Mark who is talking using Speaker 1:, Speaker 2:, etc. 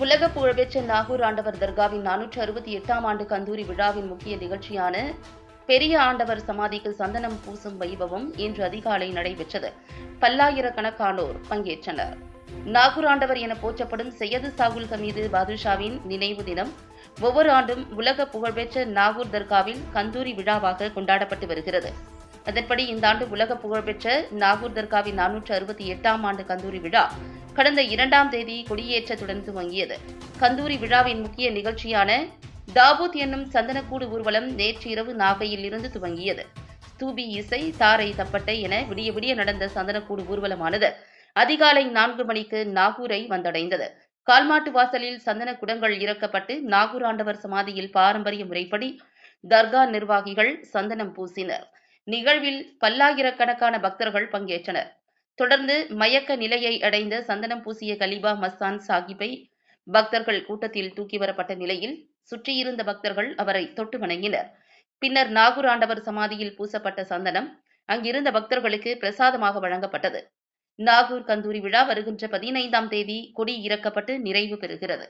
Speaker 1: உலக புகழ்பெற்ற நாகூர் ஆண்டவர் தர்காவின் 468ஆம் ஆண்டு கந்தூரி விழாவின் முக்கிய நிகழ்ச்சியான பெரிய ஆண்டவர் சமாதிக்கு சந்தனம் பூசும் வைபவம் இன்று அதிகாலை நடைபெற்றது. பல்லாயிரக்கணக்கானோர் பங்கேற்றனர். நாகூர் ஆண்டவர் என போற்றப்படும் சையது சாகுல் ஹமீது பாதுஷாவின் நினைவு தினம் ஒவ்வொரு ஆண்டும் உலக புகழ்பெற்ற நாகூர் தர்காவில் கந்தூரி விழாவாக கொண்டாடப்பட்டு வருகிறது. அதன்படி இந்த ஆண்டு உலக புகழ்பெற்ற நாகூர் தர்காவின் 468ஆம் ஆண்டு கந்தூரி விழா கடந்த 2ஆம் தேதி கொடியேற்றத்துடன் துவங்கியது. கந்தூரி விழாவின் முக்கிய நிகழ்ச்சியான தாபூத் என்னும் சந்தனக்கூடு ஊர்வலம் நேற்று இரவு நாகையில் இருந்து துவங்கியது. ஸ்தூபி இசை, தாரை தப்பட்டை என விடிய விடிய நடந்த சந்தனக்கூடு ஊர்வலமானது அதிகாலை 4 மணிக்கு நாகூரை வந்தடைந்தது. கால்மாட்டு வாசலில் சந்தன குடங்கள் இறக்கப்பட்டு நாகூர் ஆண்டவர் சமாதியில் பாரம்பரிய முறைப்படி தர்கா நிர்வாகிகள் சந்தனம் பூசினர். நிகழ்வில் பல்லாயிரக்கணக்கான பக்தர்கள் பங்கேற்றனர். தொடர்ந்து மயக்க நிலையை அடைந்த சந்தனம் பூசிய கலிபா மஸ்தான் சாஹிப்பை பக்தர்கள் கூட்டத்தில் தூக்கி வரப்பட்ட நிலையில் சுற்றியிருந்த பக்தர்கள் அவரை தொட்டு வணங்கினர். பின்னர் நாகூர் ஆண்டவர் சமாதியில் பூசப்பட்ட சந்தனம் அங்கிருந்த பக்தர்களுக்கு பிரசாதமாக வழங்கப்பட்டது. நாகூர் கந்தூரி விழா வருகின்ற 15ஆம் தேதி கொடி இறக்கப்பட்டு நிறைவு பெறுகிறது.